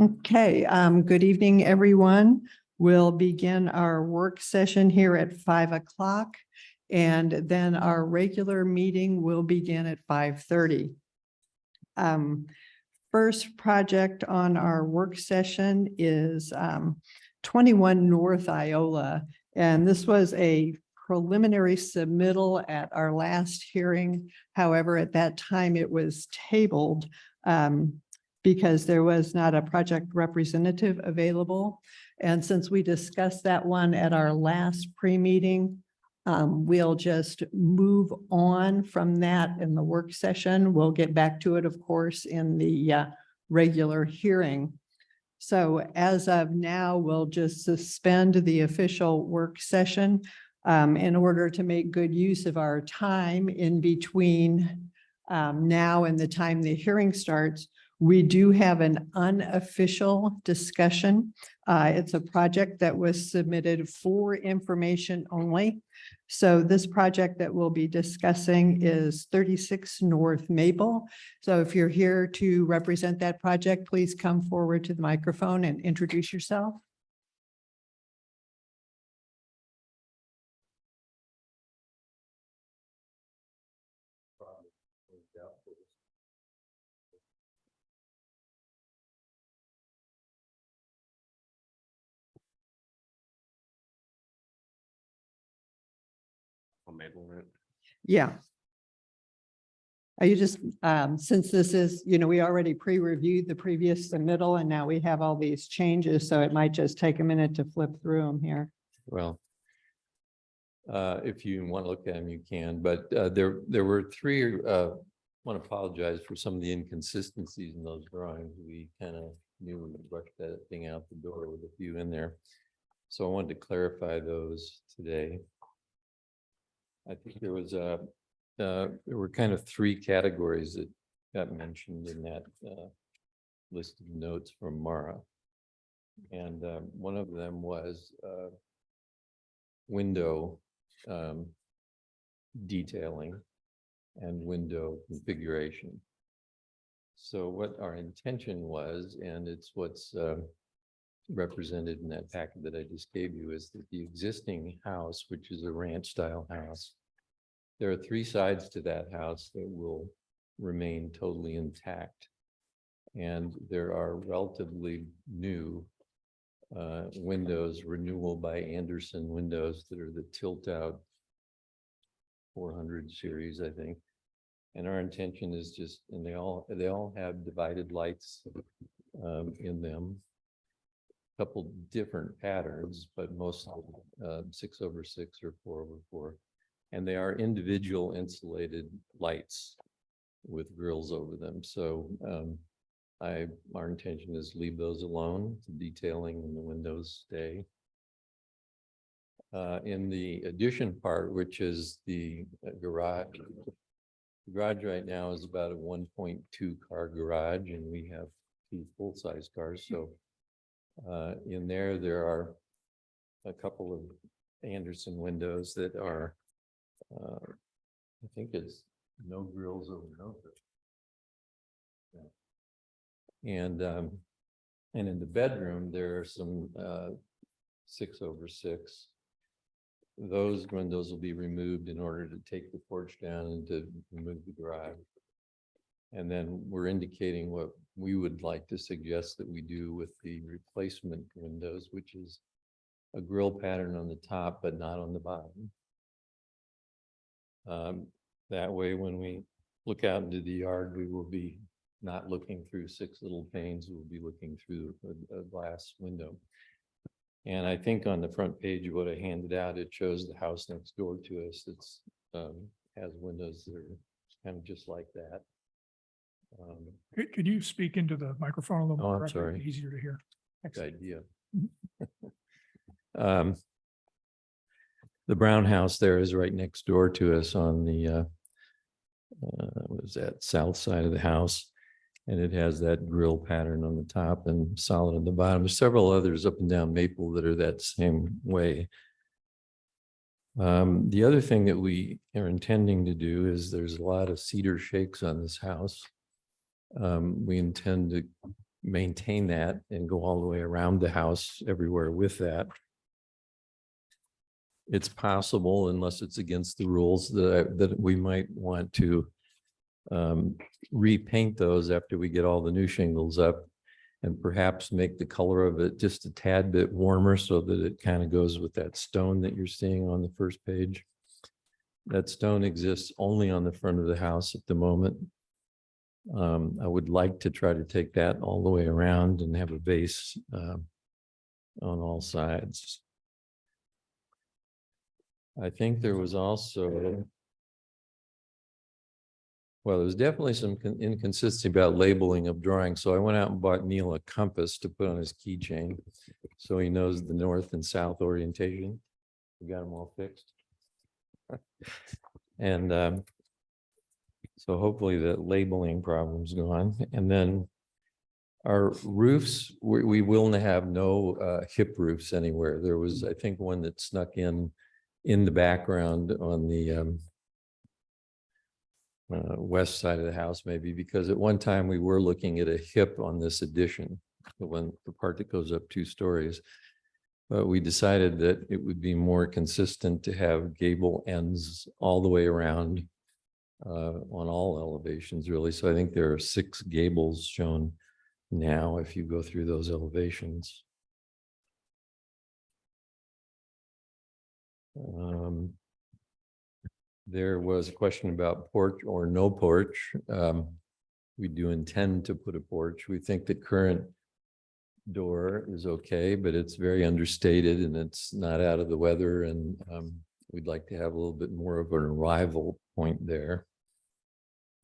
Okay, good evening, everyone. We'll begin our work session here at 5 o'clock. And then our regular meeting will begin at 5:30. First project on our work session is 21 North Iola. And this was a preliminary submittal at our last hearing. However, at that time it was tabled because there was not a project representative available. And since we discussed that one at our last pre-meeting, we'll just move on from that in the work session. We'll get back to it, of course, in the regular hearing. So as of now, we'll just suspend the official work session in order to make good use of our time in between now and the time the hearing starts. We do have an unofficial discussion. It's a project that was submitted for information only. So this project that we'll be discussing is 36 North Maple. So if you're here to represent that project, please come forward to the microphone and introduce yourself. Yeah. Are you just, since this is, we already pre-reviewed the previous submittal and now we have all these changes, so it might just take a minute to flip through them here. Well, if you want to look at them, you can, but there were three, want to apologize for some of the inconsistencies in those drawings. We kind of knew we would brush that thing out the door with a few in there. So I wanted to clarify those today. I think there was there were kind of three categories that got mentioned in that list of notes from Mara. And one of them was window detailing and window configuration. So what our intention was, and it's what's represented in that packet that I just gave you, is that the existing house, which is a ranch style house, there are three sides to that house that will remain totally intact. And there are relatively new windows, renewal by Anderson windows, that are the tilt out 400 series, I think. And our intention is just, and they all have divided lights in them. A couple different patterns, but mostly 6/6 or 4/4. And they are individual insulated lights with grills over them. So our intention is leave those alone. The detailing and the windows stay. In the addition part, which is the garage. The garage right now is about a 1.2 car garage, and we have 2 full-size cars. So in there are a couple of Anderson windows that are, I think it's no grills over no. Yeah. And in the bedroom, there are some 6/6. Those windows will be removed in order to take the porch down and to remove the garage. And then we're indicating what we would like to suggest that we do with the replacement windows, which is a grill pattern on the top, but not on the bottom. That way, when we look out into the yard, we will be not looking through 6 little panes, we'll be looking through a glass window. And I think on the front page of what I handed out, it shows the house next door to us that's has windows that are kind of just like that. Could you speak into the microphone a little Oh, more? I'm sorry. Easier to hear. Good idea. The brown house there is right next door to us on the what is that, south side of the house. And it has that grill pattern on the top and solid on the bottom. There's several others up and down Maple that are that same way. The other thing that we are intending to do is there's a lot of cedar shakes on this house. We intend to maintain that and go all the way around the house everywhere with that. It's possible, unless it's against the rules, that we might want to repaint those after we get all the new shingles up, and perhaps make the color of it just a tad bit warmer so that it kind of goes with that stone that you're seeing on the first page. That stone exists only on the front of the house at the moment. I would like to try to take that all the way around and have a base on all sides. I think there was also, well, there's definitely some inconsistency about labeling of drawings. So I went out and bought Neil a compass to put on his keychain, so he knows the north and south orientation. We got them all fixed. And so hopefully the labeling problem's gone. And then our roofs, we will have no hip roofs anywhere. There was, I think, one that snuck in the background on the west side of the house, maybe, because at one time we were looking at a hip on this addition, the part that goes up 2 stories. But we decided that it would be more consistent to have gable ends all the way around on all elevations, really. So I think there are 6 gables shown now if you go through those elevations. There was a question about porch or no porch. We do intend to put a porch. We think the current door is okay, but it's very understated and it's not out of the weather. And we'd like to have a little bit more of an arrival point there.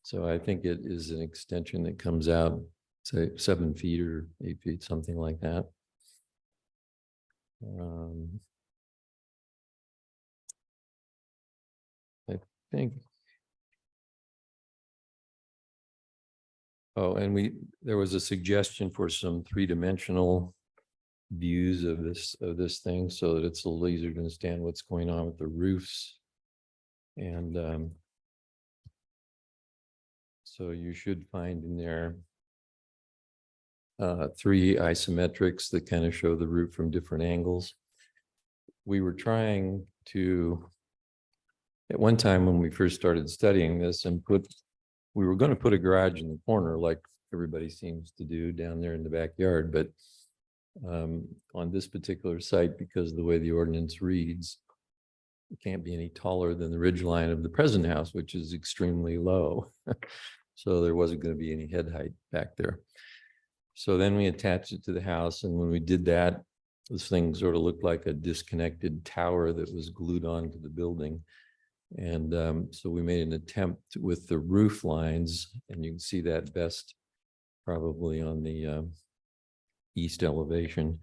So I think it is an extension that comes out, say, 7 feet or 8 feet, something like that. I think. Oh, and there was a suggestion for some 3-dimensional views of this thing, so that it's a little easier to understand what's going on with the roofs. And so you should find in there 3 isometrics that kind of show the roof from different angles. We were trying to, at one time when we first started studying this, and we were going to put a garage in the corner like everybody seems to do down there in the backyard, but on this particular site, because of the way the ordinance reads, it can't be any taller than the ridge line of the present house, which is extremely low. So there wasn't going to be any head height back there. So then we attached it to the house, and when we did that, this thing sort of looked like a disconnected tower that was glued onto the building. And so we made an attempt with the roof lines, and you can see that best probably on the east elevation,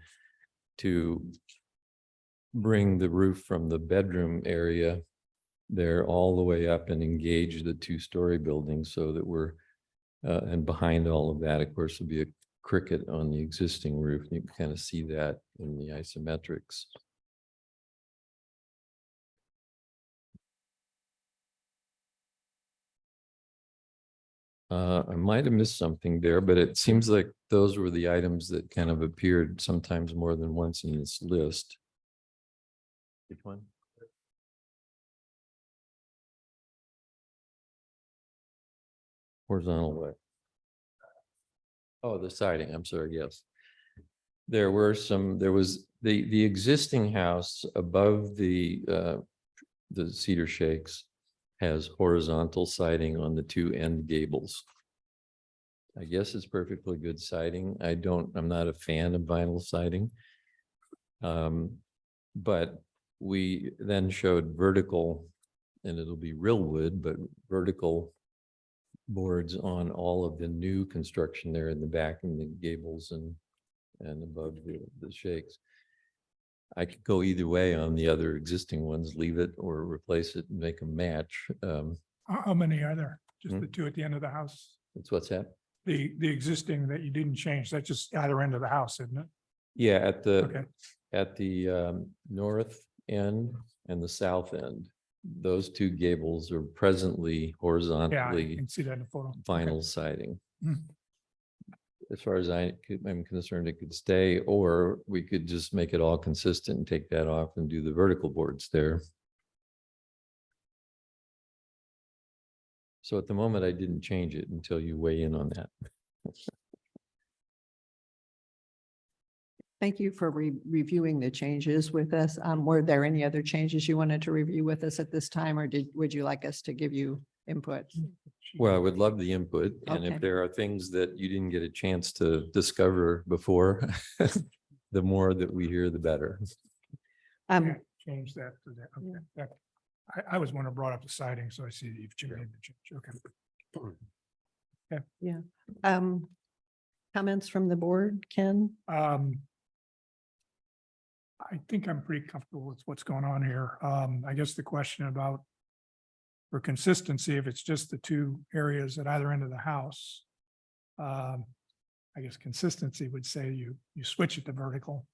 to bring the roof from the bedroom area there all the way up and engage the 2-story building, so that we're, and behind all of that, of course, will be a cricket on the existing roof. And you can kind of see that in the isometrics. I might have missed something there, but it seems like those were the items that kind of appeared sometimes more than once in this list. Which one? Horizontal way. Oh, the siding, I'm sorry, yes. There was the existing house above the cedar shakes has horizontal siding on the 2 end gables. I guess it's perfectly good siding. I'm not a fan of vinyl siding. But we then showed vertical, and it'll be real wood, but vertical boards on all of the new construction there in the back and the gables and above the shakes. I could go either way on the other existing ones, leave it or replace it and make them match. How many are there? Just the 2 at the end of the house? That's what's that? The existing that you didn't change, that's just either end of the house, isn't it? Yeah, at Okay. the north end and the south end, those 2 gables are presently Yeah, I horizontally can see that in the photo. vinyl siding. As far as I'm concerned, it could stay, or we could just make it all consistent and take that off and do the vertical boards there. So at the moment, I didn't change it until you weigh in on that. Thank you for reviewing the changes with us. Were there any other changes you wanted to review with us at this time, or would you like us to give you input? Well, I would love the input, and Okay. if there are things that you didn't get a chance to discover before, the more that we hear, the better. Yeah, change that to that. Okay. That, I was one who brought up the siding, so I see that you've changed the change. Okay. Comments from the board, Ken? I think I'm pretty comfortable with what's going on here. I guess the question about for consistency, if it's just the two areas at either end of the house, I guess consistency would say you switch it to vertical.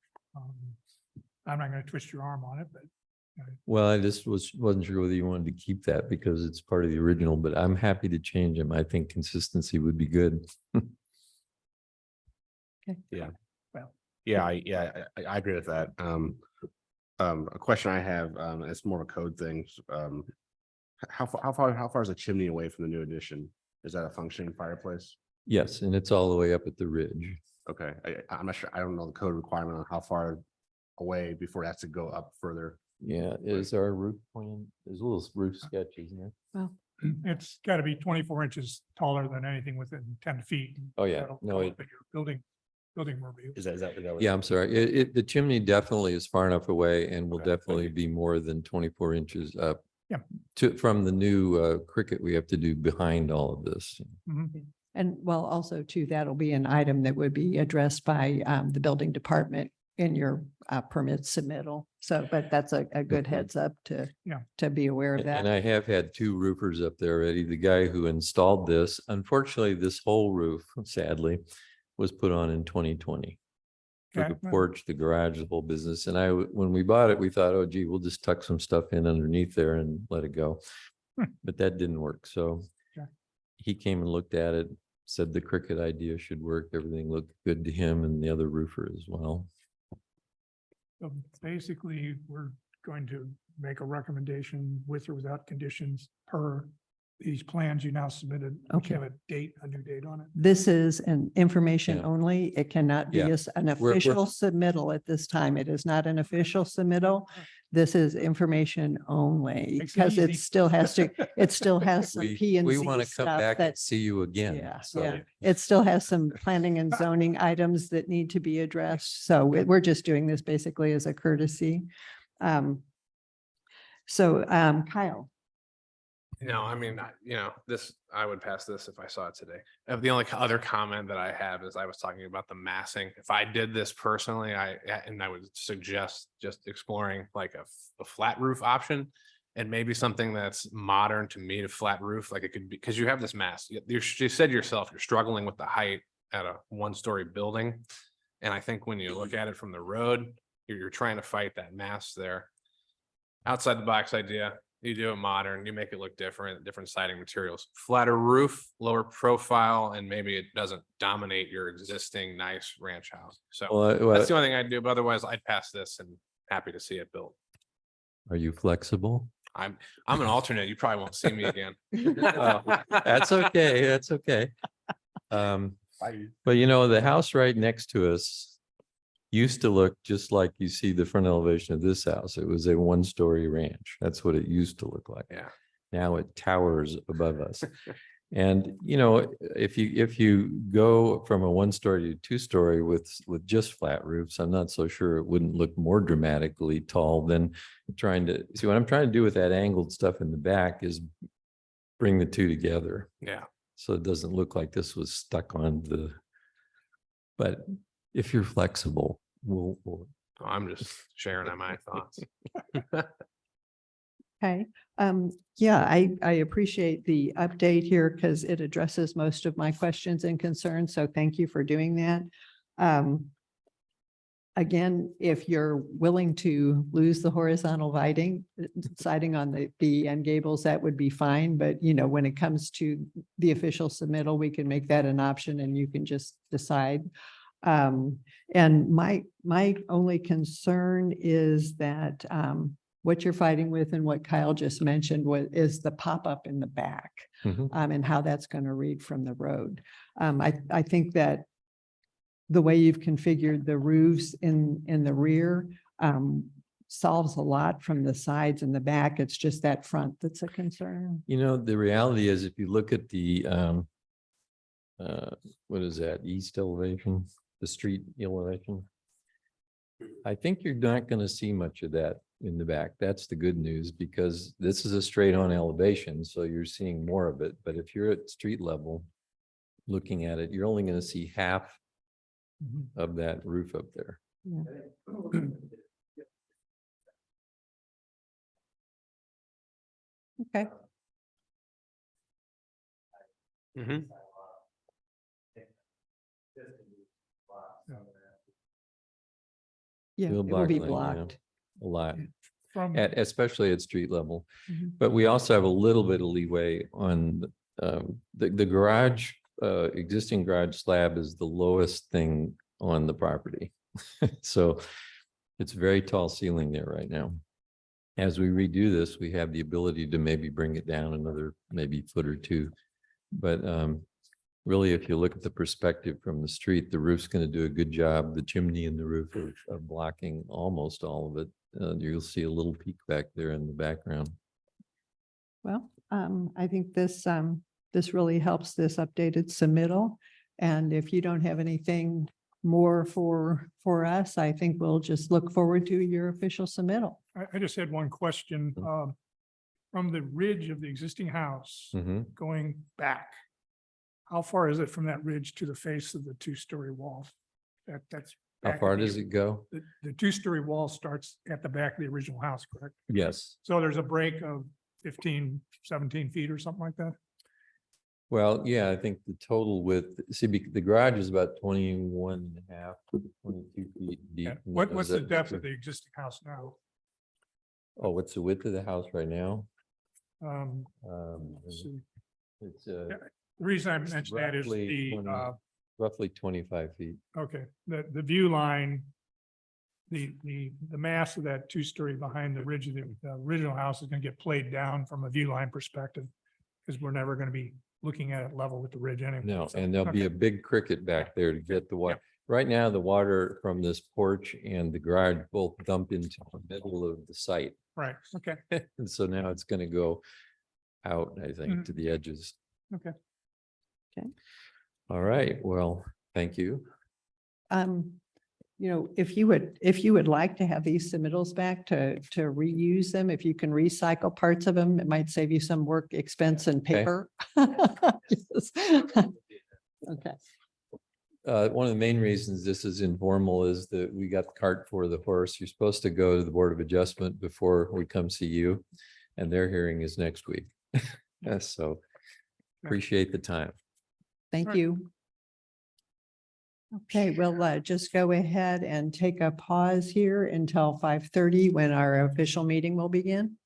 I'm not going to twist your arm on it, but Well, I just wasn't sure whether you wanted to keep that because it's part of the original, but I'm happy to change them. I think consistency would be good. Yeah, I agree with that. A question I have, it's more of a code thing. How far is a chimney away from the new addition? Is that a functioning fireplace? Yes, and it's all the way up at the ridge. Okay, I'm not sure. I don't know the code requirement on how far away before it has to go up further. Yeah, is our roof plan, there's a little roof sketch, isn't there? Well, it's got to be 24 inches taller than anything within 10 feet. Oh, yeah, That'll no, come it, up at your building review. Is that what? yeah, I'm sorry. The chimney definitely is far enough away and will Okay, thank definitely you. be more than 24 inches up. Yeah. From the new cricket we have to do behind all of this. Mhm. and well, also too, that'll be an item that would be addressed by the building department in your permit submittal. So, but that's a good heads up to be aware of And that. I have had two roofers up there already. The guy who installed this, unfortunately, this whole roof, sadly, was put on in 2020. For Okay, the well. porch, the garage, the whole business. And when we bought it, we thought, oh gee, we'll just tuck some stuff in underneath there and let it go. But that didn't work. So Okay. he came and looked at it, said the cricket idea should work. Everything looked good to him and the other roofer as well. So basically, we're going to make a recommendation with or without conditions per these plans you now submitted. which Okay. have a new date on it. This is an information Yeah. only. It cannot be Yeah. an We're- official submittal at this time. It is not an official submittal. This is information only Makes it because it easy. still has to, it still has some P and We Z want to come stuff back and that, see you again. yeah, So- yeah. It still has some planning and zoning items that need to be addressed. So we're just doing this basically as a courtesy. Kyle, No, I mean, I would pass this if I saw it today. The only other comment that I have is I was talking about the massing. If I did this personally, I would suggest just exploring like a flat roof option and maybe something that's modern to meet a flat roof. Like it could be, because you have this mass. You said yourself, you're struggling with the height at a one-story building. And I think when you look at it from the road, you're trying to fight that mass there. Outside the box idea. You do it modern, you make it look different siding materials, flatter roof, lower profile, and maybe it doesn't dominate your existing nice ranch house. So that's the only thing I'd do, but otherwise I'd pass this and happy to see it built. Are you flexible? I'm an alternate. You probably won't see me again. That's okay. That's okay. But the house right next to us used to look just like you see the front elevation of this house. It was a one-story ranch. That's what it used to look like. Yeah. Now it towers above us. And if you go from a one-story to two-story with just flat roofs, I'm not so sure it wouldn't look more dramatically tall than trying to see what I'm trying to do with that angled stuff in the back is bring the two together. Yeah. So it doesn't look like this was stuck on but if you're flexible, we'll I'm just sharing my thoughts. okay. Yeah, I appreciate the update here because it addresses most of my questions and concerns. So thank you for doing that. Again, if you're willing to lose the horizontal siding on the end gables, that would be fine. But, you know, when it comes to the official submittal, we can make that an option and you can just decide. And my only concern is that what you're fighting with and what Kyle just mentioned is the pop-up in the back, Mhm. and how that's going to read from the road. I think that the way you've configured the roofs in the rear solves a lot from the sides and the back. It's just that front that's a concern. You know, the reality is if you look at the, what is that, east elevation, the street elevation? I think you're not going to see much of that in the back. That's the good news because this is a straight on elevation, so you're seeing more of it. But if you're at street level, looking at it, you're only going to see half of that roof up there. Yeah. Okay. Mhm. Yeah, It'll it will be block lane, yeah. blocked. A lot, From, especially at street level. Mhm. But we also have a little bit of leeway on the garage, existing garage slab is the lowest thing on the property. So it's very tall ceiling there right now. As we redo this, we have the ability to maybe bring it down another maybe foot or two. But really, if you look at the perspective from the street, the roof's going to do a good job. The chimney and the roof of blocking almost all of it. You'll see a little peak back there in the background. Well, I think this really helps this updated submittal. And if you don't have anything more for us, I think we'll just look forward to your official submittal. I just had one question. From the ridge of the existing house Mhm. going back, how far is it from that ridge to the face of the two-story wall? That's. How back far at the- does it go? The two-story wall starts at the back of the original house, correct? Yes. So there's a break of 15, 17 feet or something like that? Well, yeah, I think the total width, see, the garage is about 21 and a half, 22 feet deep. Yeah. and What's goes the up depth to- of the existing house now? Oh, what's the width of the house right now? Let's see. It's Yeah, The reason I mentioned that is roughly 25 feet. okay, the view line, the mass of that two-story behind the ridge of the original house is gonna get played down from a view line perspective. Because we're never gonna be looking at it level with the ridge anyway. No, So, and there'll be okay. a big cricket back there to get the water. Right now, the water from this porch and the garage both dump into the middle of the site. Right, okay, And so now it's going to go out, I think, to the edges. okay. All right, well, thank you. You know, if you would like to have these submittals back to reuse them, if you can recycle parts of them, it might save you some work, expense and Okay. paper. Yes. Okay. One of the main reasons this is informal is that we got the cart for the horse. You're supposed to go to the Board of Adjustment before we come see you. And their hearing is next week. So appreciate the time. Thank Right. you. Okay, we'll just go ahead and take a pause here until 5:30 when our official meeting will begin.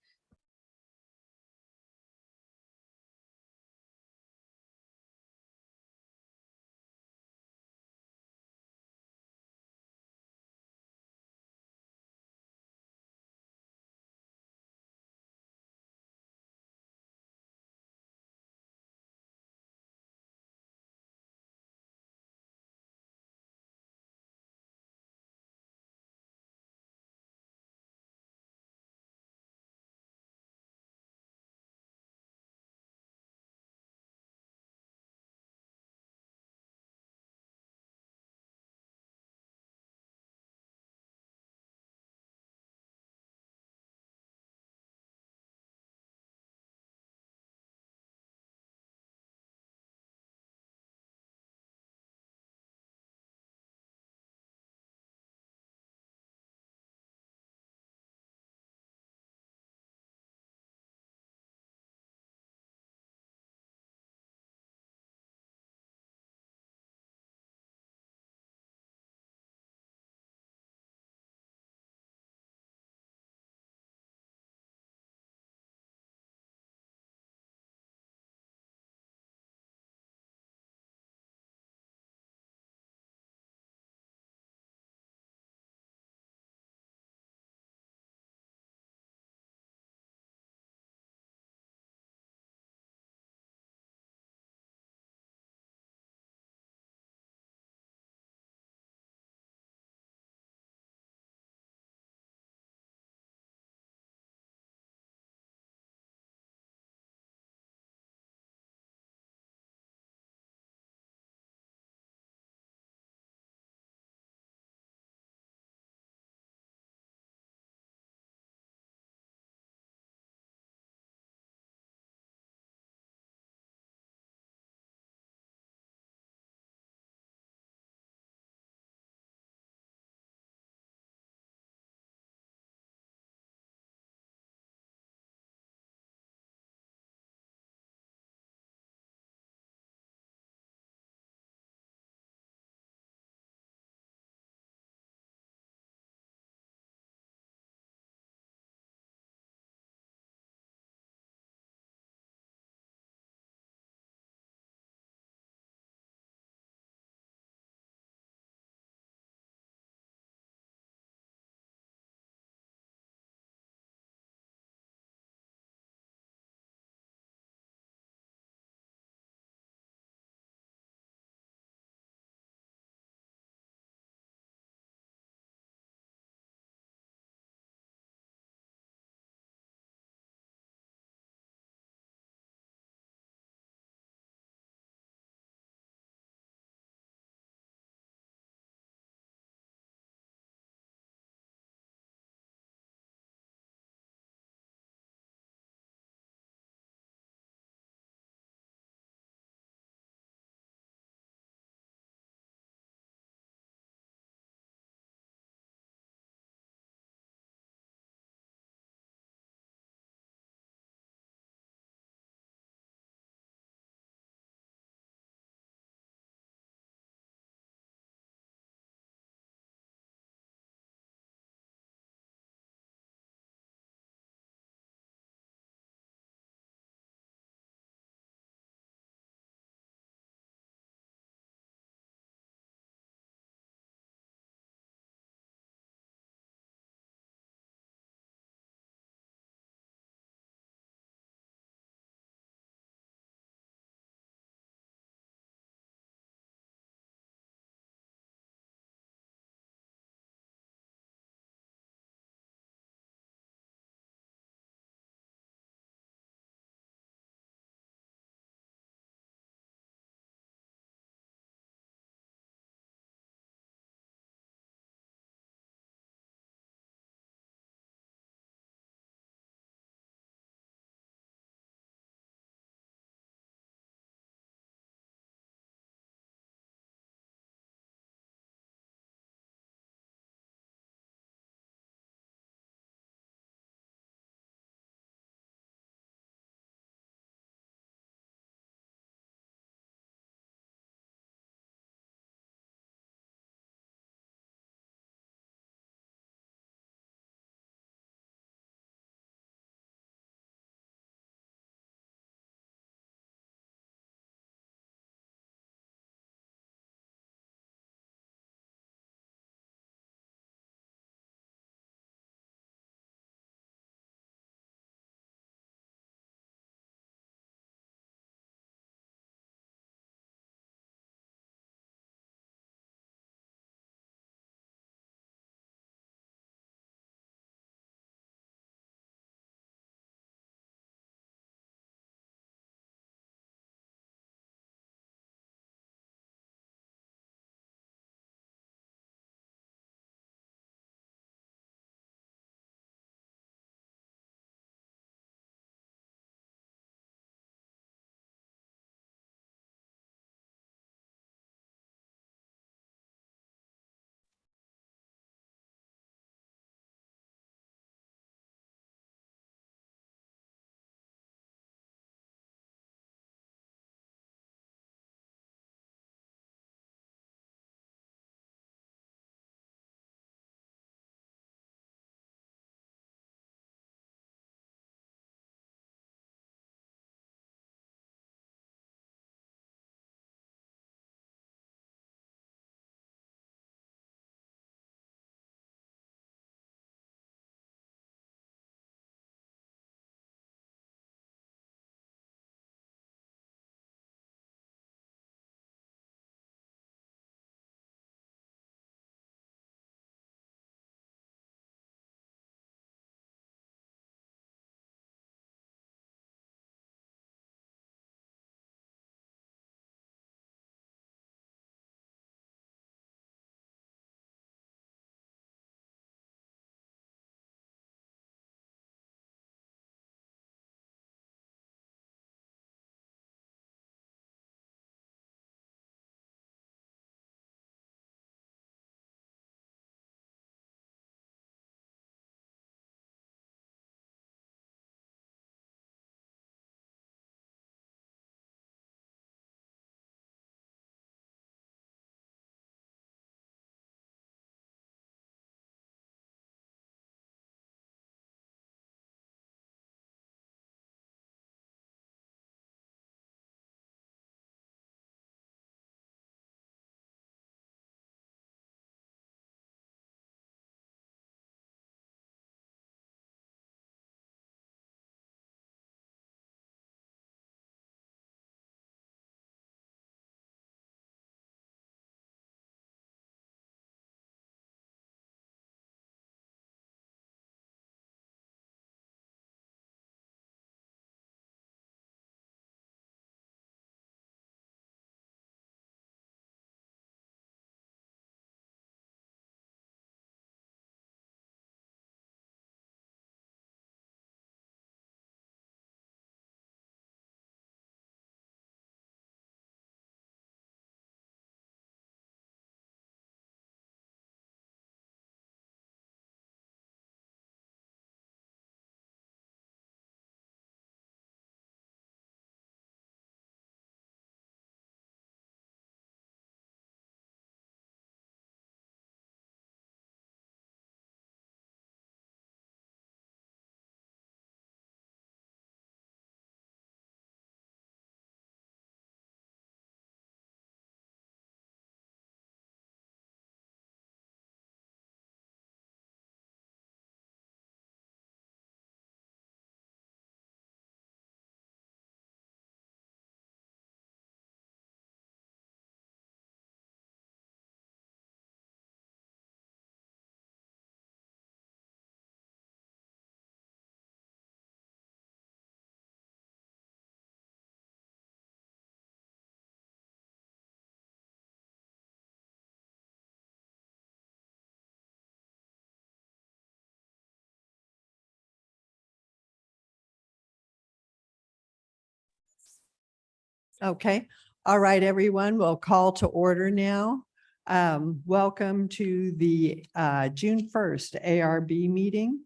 Okay, all right, everyone, we'll call to order now. Welcome to the June 1st ARB meeting.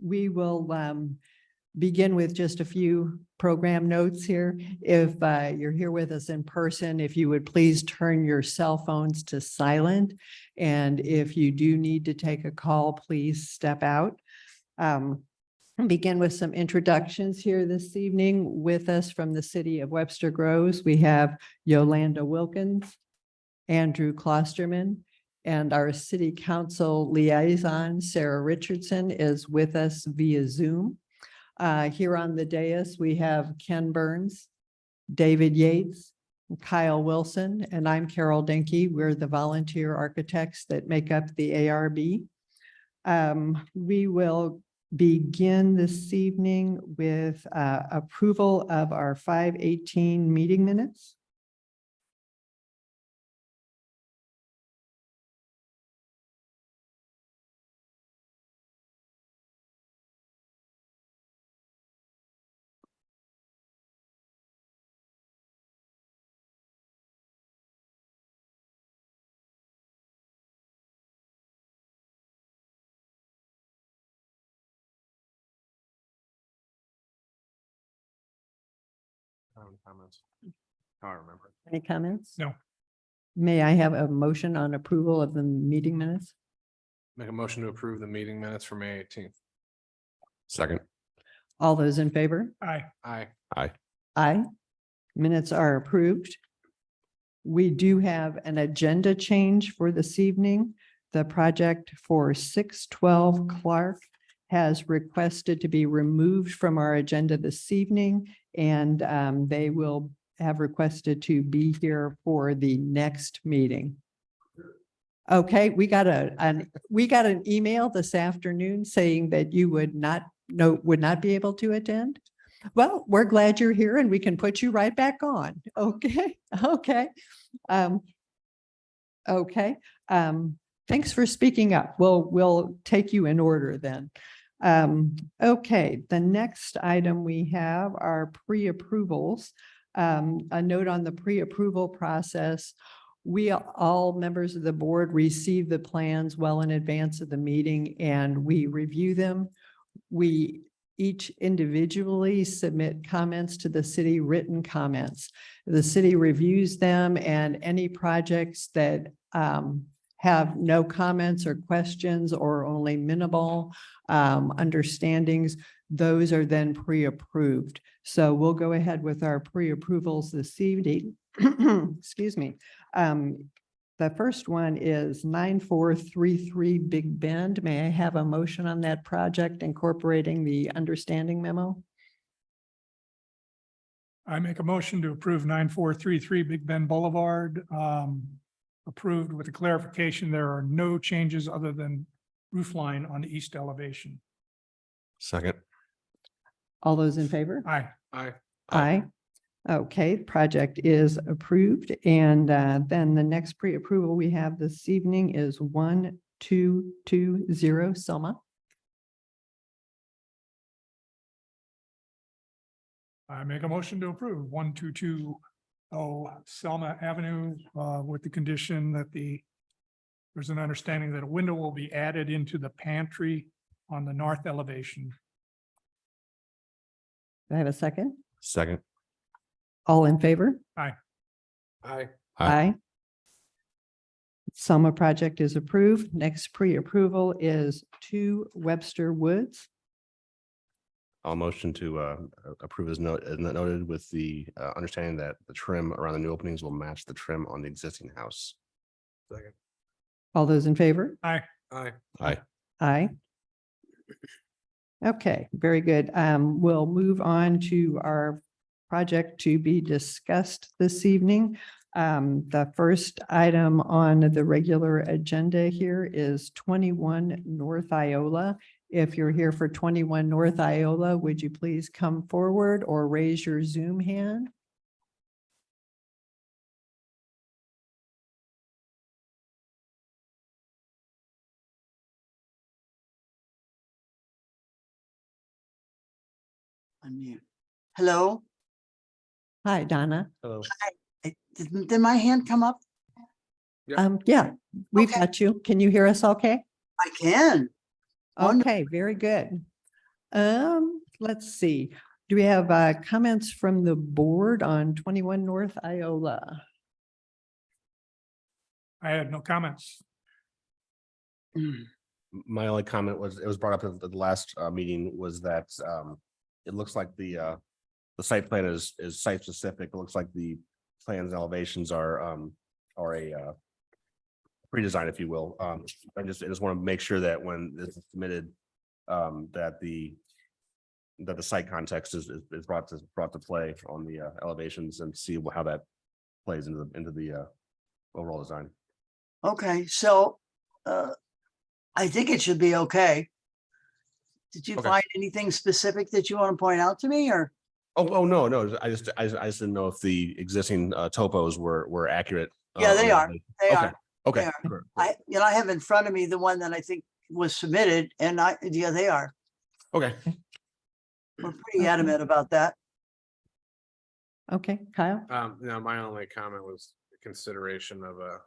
We will begin with just a few program notes here. If you're here with us in person, if you would please turn your cell phones to silent. And if you do need to take a call, please step out. Begin with some introductions here this evening. With us from the city of Webster Groves, we have Yolanda Wilkins, Andrew Klosterman, and our city council liaison, Sarah Richardson, is with us via Zoom. Here on the dais, we have Ken Burns, David Yates, Kyle Wilson, and I'm Carol Denke. We're the volunteer architects that make up the ARB. We will begin this evening with approval of our 5/18 meeting minutes. Comments. I don't remember. Any comments? No. May I have a motion on approval of the meeting minutes? Make a motion to approve the meeting minutes for May 18th. Second. All those in favor? Aye. Aye. Aye. Aye. Minutes are approved. We do have an agenda change for this evening. The project for 612 Clark has requested to be removed from our agenda this evening, and they will have requested to be here for the next meeting. Okay, we got an email this afternoon saying that you would not be able to attend. Well, we're glad you're here and we can put you right back on. Okay, okay. Okay, thanks for speaking up. We'll take you in order then. Okay, the next item we have are pre-approvals. A note on the pre-approval process. We, all members of the board, receive the plans well in advance of the meeting and we review them. We each individually submit comments to the city, written comments. The city reviews them, and any projects that have no comments or questions or only minimal understandings, those are then pre-approved. So we'll go ahead with our pre-approvals this evening. Excuse me. The first one is 9433 Big Bend. May I have a motion on that project incorporating the understanding memo? I make a motion to approve 9433 Big Bend Boulevard. Approved with the clarification, there are no changes other than roof line on the east elevation. Second. All those in favor? Aye. Aye. Aye. Okay, project is approved. And then the next pre-approval we have this evening is 1220 Selma. I make a motion to approve 1220 Selma Avenue with the condition that there's an understanding that a window will be added into the pantry on the north elevation. Do I have a second? Second. All in favor? Aye. Aye. Aye. Selma project is approved. Next pre-approval is 2 Webster Woods. I'll motion to approve as noted with the understanding that the trim around the new openings will match the trim on the existing house. Second. All those in favor? Aye. Aye. Aye. Aye. Okay, very good. We'll move on to our project to be discussed this evening. The first item on the regular agenda here is 21 North Iola. If you're here for 21 North Iola, would you please come forward or raise your Zoom hand? Unmute. Hello? Hi, Donna. Hello. Did my hand come up? Yeah. Yeah, we've Okay. got you. Can you hear us okay? I can. Wonderful. Okay, very good. Let's see. Do we have comments from the board on 21 North Iola? I had no comments. My only comment was, it was brought up at the last meeting, was that it looks like the site plan is site specific. It looks like the plans and elevations are a pre-design, if you will. I just want to make sure that when this is submitted, that the site context is brought to play on the elevations, and see how that plays into the overall design. Okay, so I think it should be okay. Did you Okay. find anything specific that you want to point out to me, or? Oh, no, I just didn't know if the existing topos were accurate. Yeah, they are. They Okay, are. okay. They are. Great. I have in front of me the one that I think was submitted, and yeah, they are. Okay. We're pretty Okay. adamant about that. Okay, Kyle? No, my only comment was the consideration of a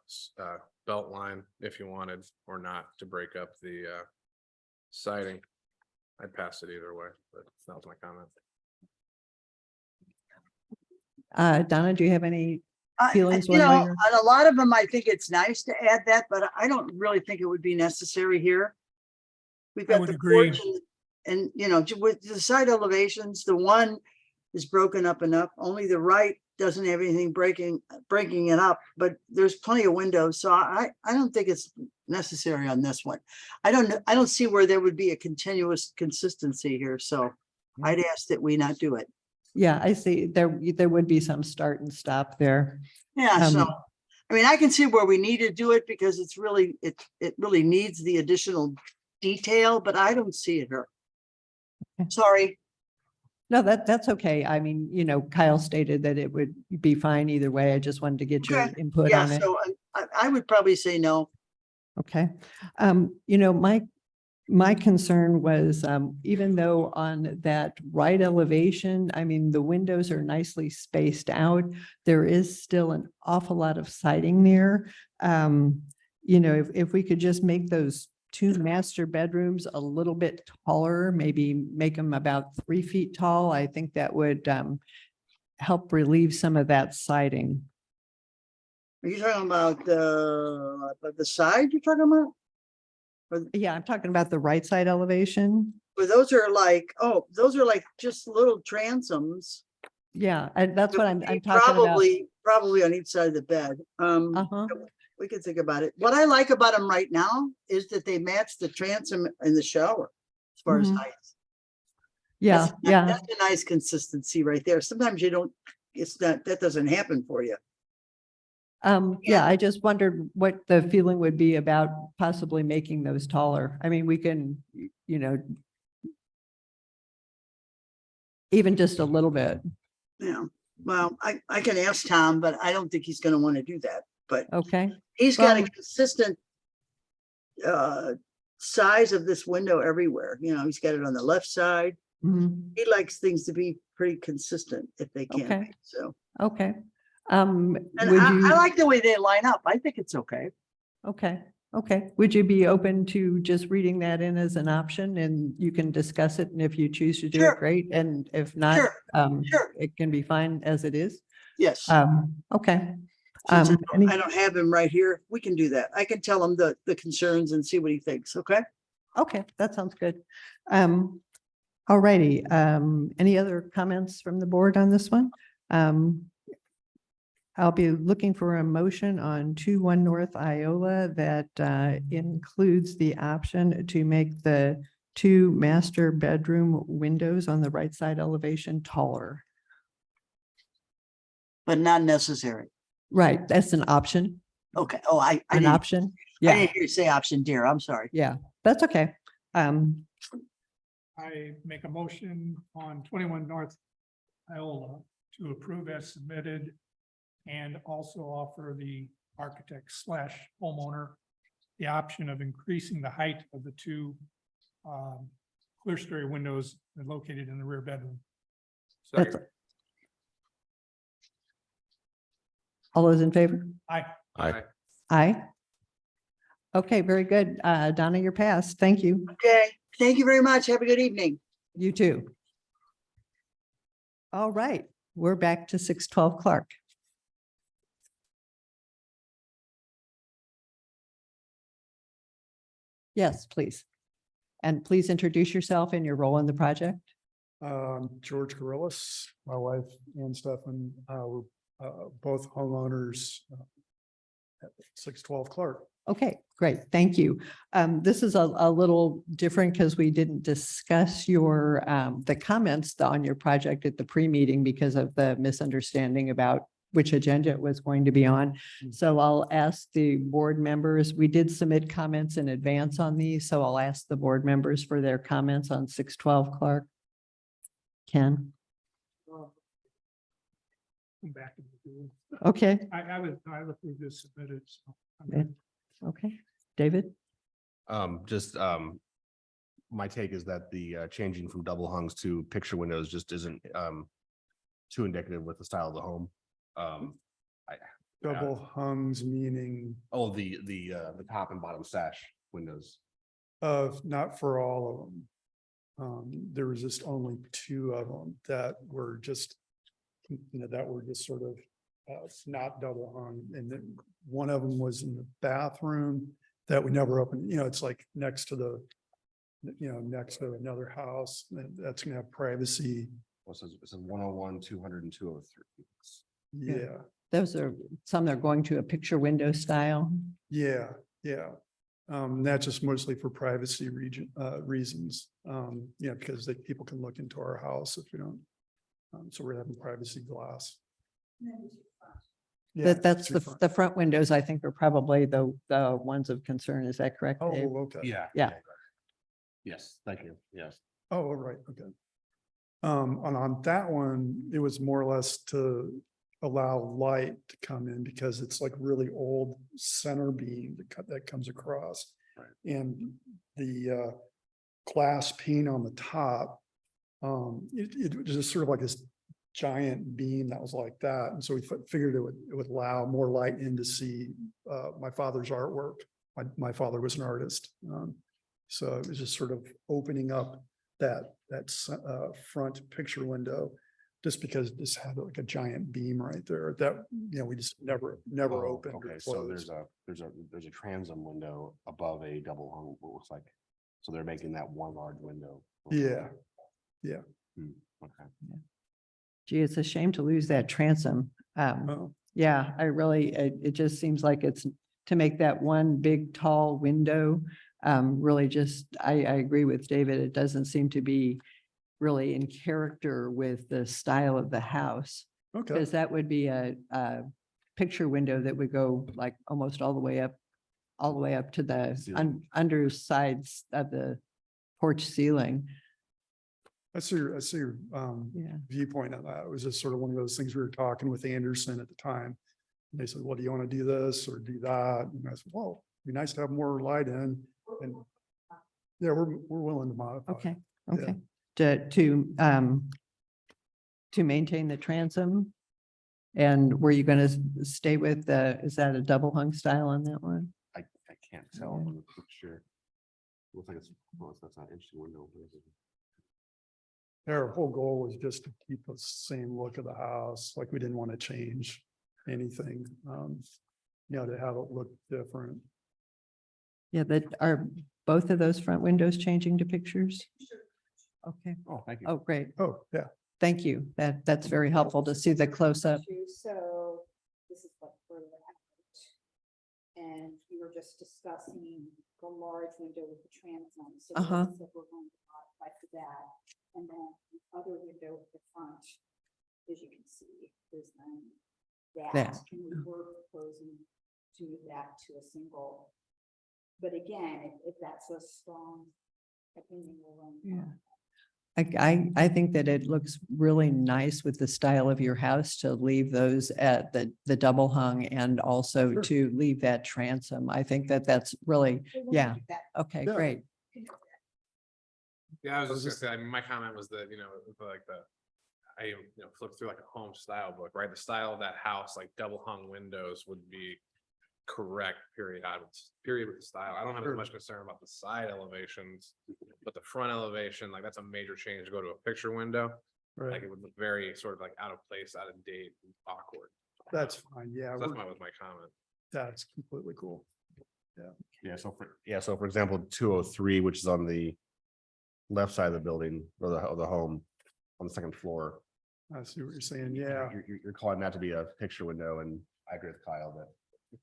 belt line, if you wanted or not, to break up the siding. I'd pass it either way, but that was my comment. Donna, do you have any? Feelings You one know, way or- on a lot of them, I think it's nice to add that, but I don't really think it would be necessary here. We've I got would the agree. porch and, you know, with the side elevations, the one is broken up enough. Only the right doesn't have anything breaking it up, but there's plenty of windows. So I don't think it's necessary on this one. I don't see where there would be a continuous consistency here. So I'd ask that we not do it. Yeah, I see. There would be some start and stop there. Yeah, so, Um, I mean, I can see where we need to do it because it's really, it really needs the additional detail, but I don't see it here. Okay. Sorry. No, that's okay. I mean, you know, Kyle stated that it would be fine either way. I just wanted to get your Okay. input Yeah, on it. so I would probably say no. Okay. You know, my concern was, even though on that right elevation, I mean, the windows are nicely spaced out, there is still an awful lot of siding there. You know, if we could just make those two master bedrooms a little bit taller, maybe make them about 3 feet tall, I think that would help relieve some of that siding. Are you talking about the side you're talking about? Yeah, I'm talking about the right side elevation. Or those are like, oh, those are like just little transoms. Yeah, and that's what I'm talking about. Probably on each side of the bed. Uh-huh. We could think about it. What I like about them right now is that they match the transom in the shower as far as Mhm. height. Yeah, yeah. That's a nice consistency right there. Sometimes you don't, that doesn't happen for you. Yeah, I just wondered what the feeling would be about possibly making those taller. I mean, we can, you know, even just a little bit. Yeah, well, I can ask Tom, but I don't think he's gonna want to do that, but Okay. he's got a Well- consistent size of this window everywhere. You know, he's got it on the left side. Mhm. He likes things to be pretty consistent if they can Okay. be, so. Okay. And Would I you, like the way they line up. I think it's okay. okay, okay. Would you be open to just reading that in as an option and you can discuss it? And if you choose to do Sure. it, great. And if not, Sure, sure. it can be fine as it is. Yes. Okay. Since Any- I don't have him right here, we can do that. I can tell him the concerns and see what he thinks, okay? Okay, that sounds good. All righty. Any other comments from the board on this one? I'll be looking for a motion on 21 North Iola that includes the option to make the 2 master bedroom windows on the right side elevation taller. But not necessary. Right, that's an option, Okay. Oh, I an didn't, option. I Yeah, didn't hear you say option, dear. I'm sorry. yeah, that's okay. I make a motion on 21 North Iola to approve as submitted and also offer the architect / homeowner the option of increasing the height of the 2 clerestory windows located in the rear bedroom. That's, All those in favor? Aye. Aye. Aye. Okay, very good. Donna, you're passed. Thank you. Okay, thank you very much. Have a good evening. You too. All right, we're back to 612 Clark. Yes, please. And please introduce yourself and your role in the project. George Gorillas, my wife Ann Stefan, we're both homeowners at 612 Clark. Okay, great. Thank you. This is a little different because we didn't discuss your, the comments on your project at the pre-meeting because of the misunderstanding about which agenda it was going to be on. So I'll ask the board members, we did submit comments in advance on these, so I'll ask the board members for their comments on 612 Clark. Ken? I'm back in the room. Okay, I was just submitted, so. I'm Yeah. good. okay. David? My take is that the changing from double hungs to picture windows just isn't too indicative with the style of the home. Double hungs meaning The top and bottom sash windows. of, not for all of them. There was just only 2 of them that were just, that were just sort of not double hung. And then one of them was in the bathroom that we never opened, it's like next to the, next to another house that's gonna have privacy. It says 101, 200, and 203. Yeah, Those are some that are going to a picture window style. yeah. That's just mostly for privacy reasons. Because people can look into our house if we don't. So we're having privacy glass. Yeah, That's through front. the front windows, I think, are probably the ones of concern. Is that correct, Dave? Oh, okay. Yeah. Yes, thank you. Yes. Oh, all right, okay. And on that one, it was more or less to allow light to come in because it's like really old center beam that comes across. Right. And the glass pane on the top, it was just sort of like this giant beam that was like that. And so we figured it would allow more light in to see my father's artwork. My father was an artist. So it was just sort of opening up that front picture window, just because this had like a giant beam right there that, we just never Oh, opened. or okay, so closed. there's a transom window above a double hung, what looks like. So they're making that one large window. Yeah, Okay. Gee, it's a shame to lose that transom. oh, Yeah, it just seems like it's to make that one big tall window. Really just, I agree with David. It doesn't seem to be really in character with the style of the house. okay, Because that would be a picture window that would go like almost all the way up to the Ceiling. undersides of the porch ceiling. I see your Yeah. viewpoint on that. It was just sort of one of those things we were talking with Anderson at the time. And they said, well, do you want to do this or do that? And I said, well, it'd be nice to have more light in. And yeah, we're willing to modify. Okay, Yeah. okay. To maintain the transom? And were you gonna stay with is that a double hung style on that one? I can't tell Yeah. from the picture. Looks like that's not an interesting window. Our whole goal was just to keep the same look of the house, like we didn't want to change anything, to have it look different. Yeah, that are both of those front windows changing to pictures? Okay, Oh, thank you. oh, great. Oh, yeah. Thank you. That's very helpful to see the close up. So this is what we're at. And we were just discussing the large window with the transom. So we Uh-huh. said we're going to modify for that. And then the other window at the front, as you can see, is then that. That. And we were proposing to move that to a single. But again, if that's a strong opinion, we'll run. Yeah. I think that it looks really nice with the style of your house to leave those at the double hung and also Sure. to leave that transom. I think that that's really, yeah. Okay, Yeah. great. Yeah, I was Was just this- gonna say, I mean, my comment was that, like flipped through like a home style book, right? The style of that house, like double hung windows would be correct, period. Period with the style. I don't have as much concern about the side elevations, but the front elevation, like that's a major change to go to a picture window. Like Right, it would look very sort of like out of place, out of date, and awkward. that's fine. Yeah, So that's we're- was my comment. that's completely cool. So for example, 203, which is on the left side of the building or the home on the second floor. I see what you're saying. Yeah, You're calling that to be a picture window, and I agree with Kyle that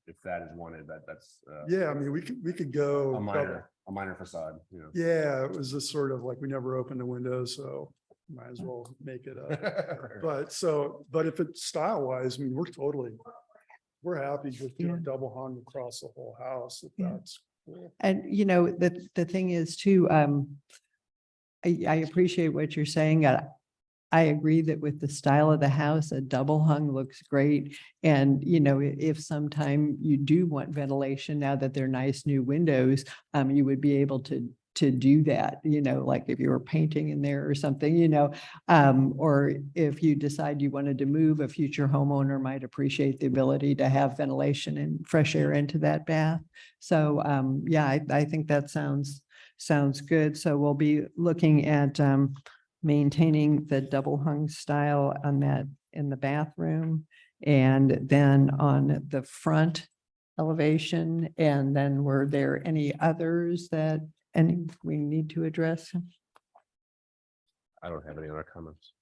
if that is wanted, that's yeah, I mean, we could go. a minor facade, you know. Yeah, it was just sort of like, we never opened the windows, so might as well make it up. But if it's style wise, I mean, we're happy with doing double hung across the whole house, if Yeah. that's cool. And the thing is too, I appreciate what you're saying. I agree that with the style of the house, a double hung looks great. And, if sometime you do want ventilation, now that they're nice new windows, you would be able to do that, like if you were painting in there or something, or if you decide you wanted to move, a future homeowner might appreciate the ability to have ventilation and fresh air into that bath. So, yeah, I think that sounds good. So we'll be looking at, maintaining the double hung style on that in the bathroom. And then on the front elevation, and then were there any others that we need to address? I don't have any other comments.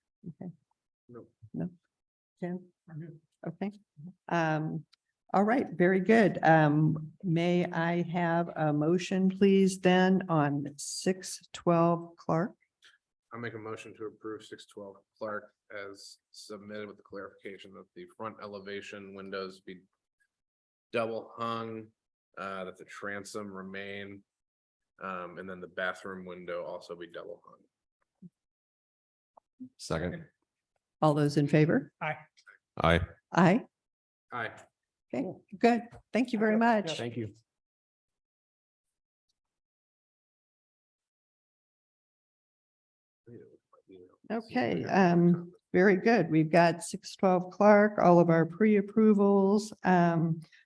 No? Ken? Okay. All right, very good. May I have a motion, please, then on 612 Clark? I'll make a motion to approve 612 Clark as submitted with the clarification that the front elevation windows be double hung, that the transom remain, and then the bathroom window also be double hung. Second. All those in favor? Aye. Aye. Aye. Okay, good. Thank you very much. Thank you. Okay, very good. We've got 612 Clark, all of our pre-approvals.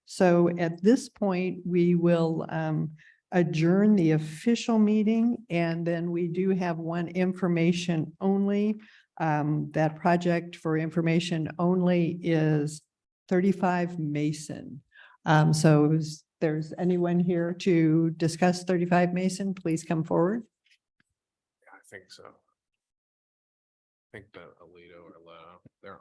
So at this point, we will adjourn the official meeting, and then we do have one information only. That project for information only is 35 Mason. So if there's anyone here to discuss 35 Mason, please come forward. I think so. I think the Alito or Leto, they're